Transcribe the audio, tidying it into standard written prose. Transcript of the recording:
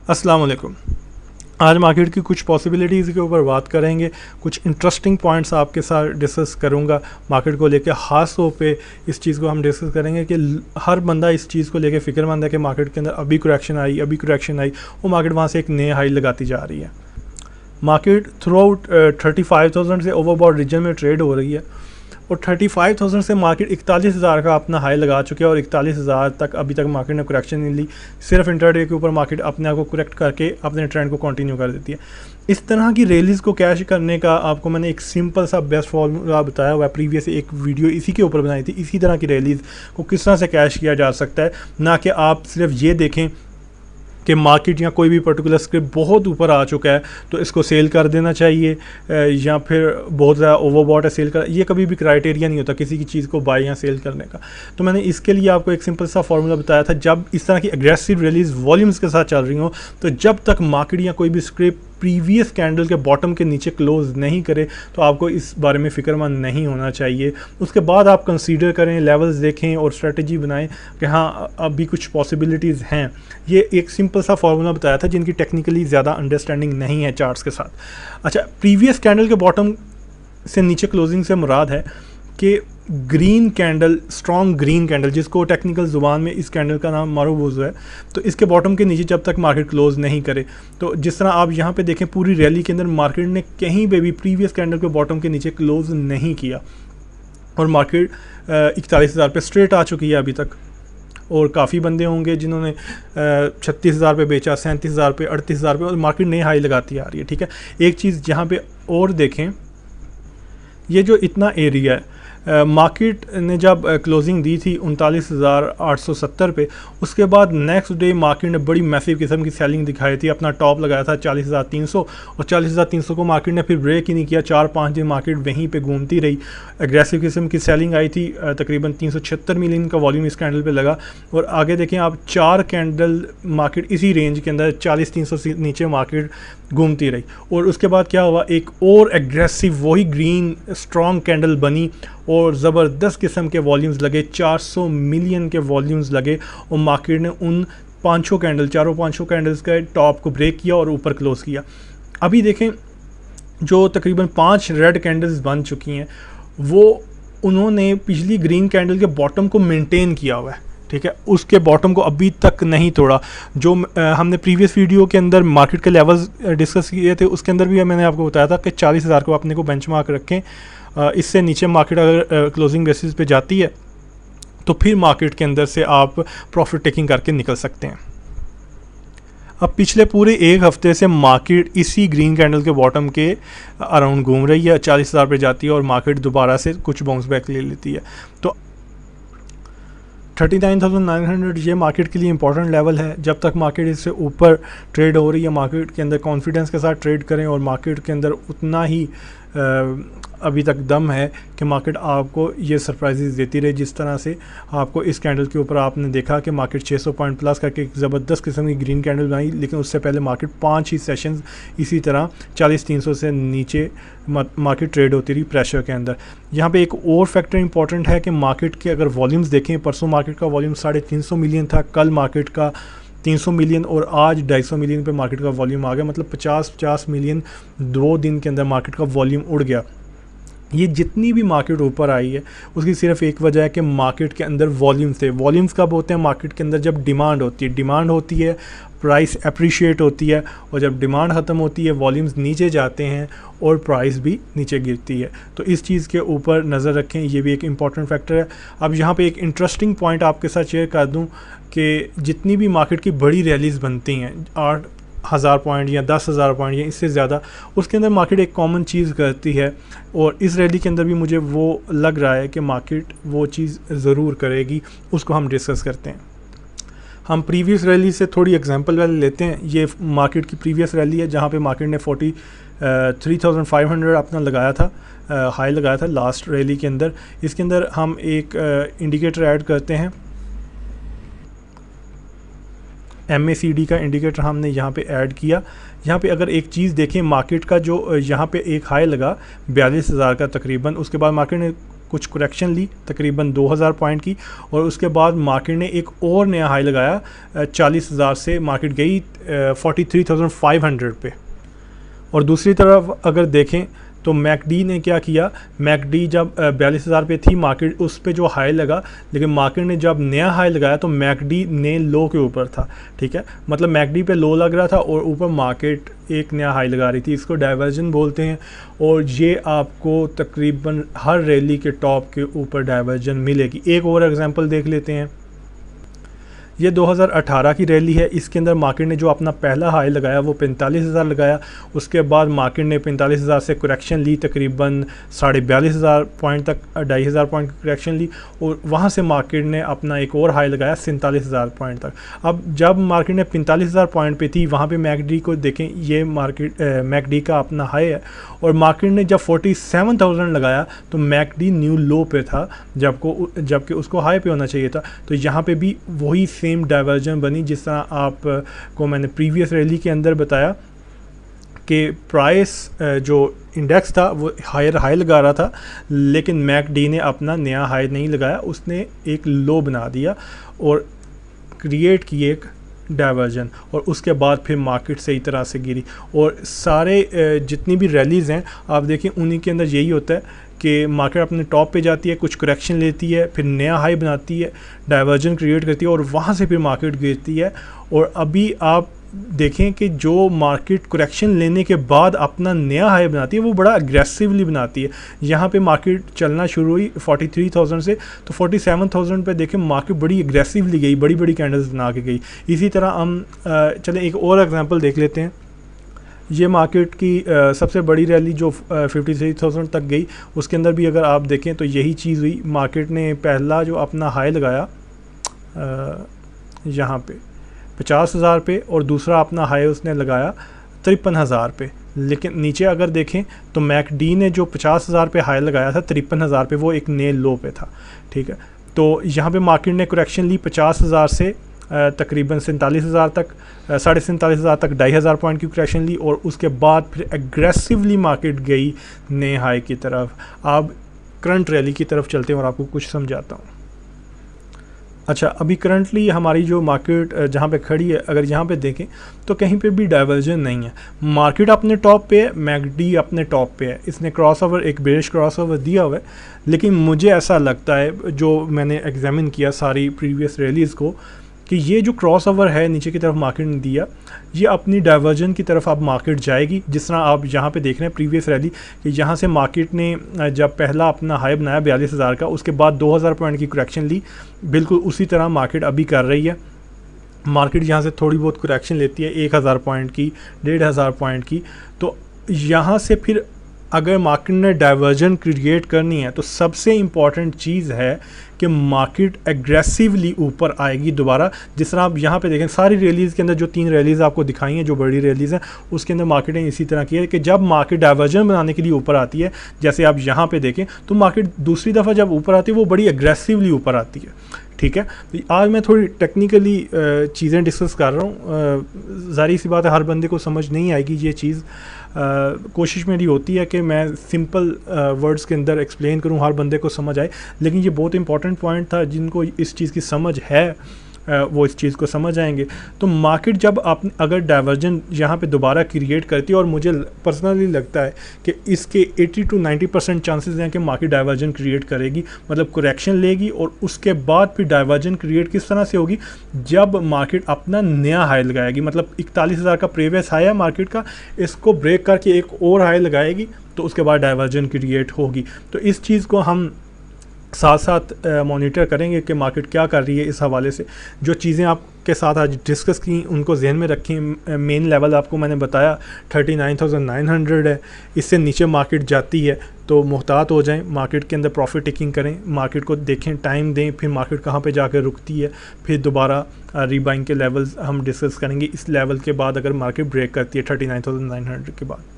अस्सलाम वालेकुम। आज मार्केट की कुछ पॉसिबिलिटीज़ के ऊपर बात करेंगे, कुछ इंटरेस्टिंग पॉइंट्स आपके साथ डिस्कस करूंगा मार्केट को लेकर। ख़ास तौर पे इस चीज़ को हम डिस्कस करेंगे कि हर बंदा इस चीज़ को लेकर फ़िक्रमंद है कि मार्केट के अंदर अभी करेक्शन आई, वो मार्केट वहाँ से एक नए हाई लगाती जा रही है। मार्केट थ्रू आउट 35,000 से ओवरबॉट रीजन में ट्रेड हो रही है और 35,000 से मार्केट 41,000 का अपना हाई लगा चुके हैं और 41,000 तक अभी तक मार्केट ने करेक्शन नहीं ली। सिर्फ इंट्राडे के ऊपर मार्केट अपने आप को करेक्ट करके अपने ट्रेंड को कंटिन्यू कर देती है। इस तरह की रैलीज़ को कैश करने का आपको मैंने एक सिंपल सा बेस्ट फॉर्मूला बताया हुआ है। प्रीवियस एक वीडियो इसी के ऊपर बनाई थी, इसी तरह की रैलीज़ को किस तरह से कैश किया जा सकता है, ना कि आप सिर्फ ये देखें कि मार्केट या कोई भी पर्टिकुलर स्क्रिप्ट बहुत ऊपर आ चुका है तो इसको सेल कर देना चाहिए, या फिर बहुत ज़्यादा ओवरबॉट है सेल कर, ये कभी भी क्राइटेरिया नहीं होता किसी की चीज़ को बाय या सेल करने का। तो मैंने इसके लिए आपको एक सिंपल सा फॉर्मूला बताया था। जब इस तरह की एग्रेसिव रिलीज वॉल्यूम्स के साथ चल रही हो, तो जब तक मार्केट या कोई भी स्क्रिप्ट प्रीवियस कैंडल के बॉटम के नीचे क्लोज नहीं करे तो आपको इस बारे में फ़िक्रमंद नहीं होना चाहिए। उसके बाद आप कंसीडर करें, लेवल्स देखें और स्ट्रेटजी बनाएं कि हाँ अभी कुछ पॉसिबिलिटीज़ हैं। ये एक सिंपल सा फार्मूला बताया था जिनकी टेक्निकली ज़्यादा अंडरस्टैंडिंग नहीं है चार्ट्स के साथ। अच्छा, प्रीवियस कैंडल के बॉटम से नीचे क्लोजिंग से मुराद है कि green candle, strong green candle, जिसको टेक्निकल ज़ुबान में इस कैंडल का नाम मारूबूज है, तो इसके बॉटम के नीचे जब तक मार्केट क्लोज नहीं करे, तो जिस तरह आप यहाँ पे देखें पूरी रैली के अंदर मार्केट ने कहीं पे भी प्रीवियस कैंडल के बॉटम के नीचे क्लोज नहीं किया और मार्केट 41,000 पे स्ट्रेट आ चुकी है अभी तक। और काफ़ी बंदे होंगे जिन्होंने 36,000 पे बेचा, 37,000 पे, 38,000 पे, और मार्केट नई हाई लगाती आ रही है। ठीक है, एक चीज़ जहाँ पे और देखें, ये जो इतना एरिया है, मार्केट ने जब क्लोजिंग दी थी 39,870 पे, उसके बाद नेक्स्ट डे मार्केट ने बड़ी मैसिव किस्म की सेलिंग दिखाई थी। अपना टॉप लगाया था 40,300 और 40,300 को मार्केट ने फिर ब्रेक ही नहीं किया। 4-5 दिन मार्केट वहीं पे घूमती रही। एग्रेसिव किस्म की सेलिंग आई थी, तकरीबन 376 मिलियन का वॉल्यूम इस कैंडल पे लगा। और आगे देखें आप, 4 कैंडल मार्केट इसी रेंज के अंदर 40,300 से नीचे मार्केट घूमती रही। और उसके बाद क्या हुआ, एक और एग्रेसिव वही ग्रीन स्ट्रॉन्ग कैंडल बनी और ज़बरदस्त किस्म के वॉल्यूम्स लगे, 400 मिलियन के वॉल्यूम्स लगे और मार्केट ने उन चारों पाँचों कैंडल्स के टॉप को ब्रेक किया और ऊपर क्लोज किया। अभी देखें जो तकरीबन 5 रेड कैंडल्स बन चुकी हैं, वो उन्होंने पिछली ग्रीन कैंडल के बॉटम को मेंटेन किया हुआ है। ठीक है, उसके बॉटम को अभी तक नहीं तोड़ा। जो हमने प्रीवियस वीडियो के अंदर मार्केट के लेवल्स डिस्कस किए थे, उसके अंदर भी मैंने आपको बताया था कि 40,000 को अपने को बेंचमार्क रखें। इससे नीचे मार्केट अगर क्लोजिंग बेसिस पे जाती है तो फिर मार्केट के अंदर से आप प्रॉफिट टेकिंग करके निकल सकते हैं। अब पिछले पूरे एक हफ्ते से मार्केट इसी ग्रीन कैंडल के बॉटम के अराउंड घूम रही है, 40,000 पे जाती है और मार्केट दोबारा से कुछ बाउंस बैक ले लेती है। तो 39,900 ये मार्केट के लिए इंपॉर्टेंट लेवल है। जब तक मार्केट इससे ऊपर ट्रेड हो रही है, मार्केट के अंदर कॉन्फिडेंस के साथ ट्रेड करें और मार्केट के अंदर उतना ही अभी तक दम है कि मार्केट आपको ये सरप्राइजेस देती रहे। जिस तरह से आपको इस कैंडल के ऊपर आपने देखा कि मार्केट 600 पॉइंट प्लस करके एक ज़बरदस्त किस्म की ग्रीन कैंडल बनाई, लेकिन उससे पहले मार्केट 5 ही सेशंस इसी तरह 40,300 से नीचे मार्केट ट्रेड होती रही प्रेशर के अंदर। यहाँ पे एक और फैक्टर इंपॉर्टेंट है कि मार्केट के अगर वॉल्यूम्स देखें, परसों मार्केट का वॉल्यूम 350 मिलियन था, कल मार्केट का 300 मिलियन और आज 250 मिलियन पे मार्केट का वॉल्यूम आ गया। मतलब 50 मिलियन 2 दिन के अंदर मार्केट का वॉल्यूम उड़ गया। ये जितनी भी मार्केट ऊपर आई है उसकी सिर्फ एक वजह है कि मार्केट के अंदर वॉल्यूम्स थे। वॉल्यूम्स कब होते हैं? मार्केट के अंदर जब डिमांड होती है, प्राइस अप्रिशिएट होती है, और जब डिमांड ख़त्म होती है वॉल्यूम्स नीचे जाते हैं और प्राइस भी नीचे गिरती है। तो इस चीज़ के ऊपर नज़र रखें, ये भी एक इम्पॉर्टेंट फैक्टर है। अब यहाँ पे एक इंटरेस्टिंग पॉइंट आपके साथ शेयर कर दूँ कि जितनी भी मार्केट की बड़ी रैलीज़ बनती हैं, 8,000 पॉइंट या 10,000 पॉइंट या इससे ज़्यादा, उसके अंदर मार्केट एक कॉमन चीज़ करती है और इस रैली के अंदर भी मुझे वो लग रहा है कि मार्केट वो चीज़ ज़रूर करेगी। उसको हम डिस्कस करते हैं। हम प्रीवियस रैली से थोड़ी एग्जांपल वाले लेते हैं। ये मार्केट की प्रीवियस रैली है जहाँ पे मार्केट ने 43,500 अपना लगाया था, हाई लगाया था लास्ट रैली के अंदर। इसके अंदर हम एक इंडिकेटर ऐड करते हैं, MACD का इंडिकेटर हमने यहाँ पे ऐड किया। यहाँ पे अगर एक चीज़ देखें, मार्केट का जो यहाँ पे एक हाई लगा 42,000 का तकरीबन, उसके बाद मार्केट ने कुछ करेक्शन ली तकरीबन 2000 पॉइंट की, और उसके बाद मार्केट ने एक और नया हाई लगाया 40,000 से मार्केट गई 43,500 पे। और दूसरी तरफ अगर देखें तो मैकडी ने क्या किया, मैकडी जब 42,000 पे थी मार्केट, उस पे जो हाई लगा, लेकिन मार्केट ने जब नया हाई लगाया तो मैकडी ने लो के ऊपर था, ठीक है, मतलब मैकडी पे लो लग रहा था और ऊपर मार्केट एक नया हाई लगा रही थी। इसको डाइवर्जन बोलते हैं, और ये आपको तकरीबन हर रैली के टॉप के ऊपर डाइवर्जन मिलेगी। एक और एग्जांपल देख लेते हैं, ये 2018 की रैली है। इसके अंदर मार्केट ने जो अपना पहला हाई लगाया वो 45,000 लगाया, उसके बाद मार्केट ने 45,000 से करेक्शन ली तकरीबन 42,500 पॉइंट तक, 2,500 पॉइंट की करेक्शन ली, और वहाँ से मार्केट ने अपना एक और हाई लगाया 47,000 पॉइंट तक। अब जब मार्केट ने 45,000 पॉइंट पे थी, वहाँ पे मैकडी को देखें, ये मार्केट मैकडी का अपना हाई है, और मार्केट ने जब 47,000 लगाया तो मैकडी न्यू लो पे था, जबकि उसको हाई पे होना चाहिए था। तो यहाँ पे भी वही सेम डाइवर्जन बनी, जिस तरह आप को मैंने प्रीवियस रैली के अंदर बताया कि प्राइस जो इंडेक्स था वो हायर हाई लगा रहा था, लेकिन मैकडी ने अपना नया हाई नहीं लगाया, उसने एक लो बना दिया और क्रिएट की एक डाइवर्जन, और उसके बाद फिर मार्केट सही तरह से गिरी। और सारे जितनी भी रैलीज़ हैं आप देखें, उन्हीं के अंदर यही होता है कि मार्केट अपने टॉप पे जाती है, कुछ करेक्शन लेती है, फिर नया हाई बनाती है, डाइवर्जन क्रिएट करती है, और वहाँ से फिर मार्केट गिरती है। और अभी आप देखें कि जो मार्केट करेक्शन लेने के बाद अपना नया हाई बनाती है वो बड़ा अग्रेसिवली बनाती है। यहाँ पे मार्केट चलना शुरू हुई 43,000 से, तो 47,000 पे देखें मार्केट बड़ी अग्रेसिवली गई, बड़ी बड़ी कैंडल्स बना के गई। इसी तरह हम चलें एक और एग्जांपल देख लेते हैं। ये मार्केट की सबसे बड़ी रैली जो 53,000 तक गई, उसके अंदर भी अगर आप देखें तो यही चीज़ हुई। मार्केट ने पहला जो अपना हाई लगाया यहाँ पे 50,000 पे, और दूसरा अपना हाई उसने लगाया 53,000 पे। लेकिन नीचे अगर देखें तो मैकडी ने जो 50,000 पे हाई लगाया था 53,000 पे, वो एक नए लो पे था, ठीक है। तो यहाँ पे मार्केट ने करेक्शन ली 50,000 से तकरीबन 47,000 तक, 47,500 तक 2,500 पॉइंट की करेक्शन ली, और उसके बाद फिर एग्रेसिवली मार्केट गई नए हाई की तरफ। अब करंट रैली की तरफ चलते हैं और आपको कुछ समझाता हूँ। अच्छा, अभी करंटली हमारी जो मार्केट जहाँ पे खड़ी है, अगर यहाँ पे देखें तो कहीं पे भी डाइवर्जन नहीं है। मार्केट अपने टॉप पे है, मैकडी अपने टॉप पे है, इसने क्रॉसओवर, एक बेरिश क्रॉसओवर दिया हुआ है। लेकिन मुझे ऐसा लगता है, जो मैंने एग्जामिन किया सारी प्रीवियस रैलीज़ को, कि ये जो क्रॉसओवर है नीचे की तरफ मार्केट ने दिया, ये अपनी डाइवर्जन की तरफ अब मार्केट जाएगी। जिस तरह आप यहाँ पे देख रहे हैं प्रीवियस रैली, कि यहाँ से मार्केट ने जब पहला अपना हाई बनाया 42,000 का, उसके बाद 2,000 पॉइंट की करेक्शन ली, बिल्कुल उसी तरह मार्केट अभी कर रही है। मार्केट यहाँ से थोड़ी बहुत करेक्शन लेती है 1,000 पॉइंट की, 1,500 पॉइंट की, तो यहाँ से फिर अगर मार्केट ने डाइवर्जन क्रिएट करनी है तो सबसे इम्पॉर्टेंट चीज़ है कि मार्केट एग्रेसिवली ऊपर आएगी दोबारा। जिस तरह आप यहाँ पे देखें, सारी रैलीज़ के अंदर जो 3 रैलीज़ आपको दिखाई हैं, जो बड़ी रैलीज़ हैं, उसके अंदर मार्केट ने इसी तरह किया है कि जब मार्केट डाइवर्जन बनाने के लिए ऊपर आती है, जैसे आप यहाँ पे देखें, तो मार्केट दूसरी दफ़ा जब ऊपर आती है वो बड़ी एग्रेसिवली ऊपर आती है, ठीक है। तो आज मैं थोड़ी टेक्निकली चीज़ें डिस्कस कर रहा हूँ। ज़ाहिर सी बात है हर बंदे को समझ नहीं आएगी ये चीज़। कोशिश मेरी होती है कि मैं सिंपल वर्ड्स के अंदर एक्सप्लेन करूं, हर बंदे को समझ आए। लेकिन ये बहुत इंपॉर्टेंट पॉइंट था, जिनको इस चीज़ की समझ है वो इस चीज़ को समझ आएंगे। तो मार्केट जब आप अगर डाइवर्जन यहाँ पे दोबारा क्रिएट करती है, और मुझे पर्सनली लगता है कि इसके 80 to 90% चांसेस हैं कि मार्केट डाइवर्जन क्रिएट करेगी, मतलब करेक्शन लेगी, और उसके बाद फिर डाइवर्जन क्रिएट किस तरह से होगी, जब मार्केट अपना नया हाई लगाएगी। मतलब 41,000 का प्रीवियस हाई है मार्केट का, इसको ब्रेक करके एक और हाई लगाएगी, तो उसके बाद डाइवर्जन क्रिएट होगी। तो इस चीज़ को हम साथ साथ मॉनिटर करेंगे कि मार्केट क्या कर रही है। इस हवाले से जो चीज़ें आपके साथ आज डिस्कस की उनको जहन में रखें। मेन लेवल आपको मैंने बताया 39,900 है, इससे नीचे मार्केट जाती है तो मुहतात हो जाएं, मार्केट के अंदर प्रॉफिट टेकिंग करें, मार्केट को देखें, टाइम दें, फिर मार्केट कहाँ पे जाकर रुकती है, फिर दोबारा रीबाइंग के लेवल्स हम डिस्कस करेंगे। इस लेवल के बाद अगर मार्केट ब्रेक करती है 39,900 के बाद।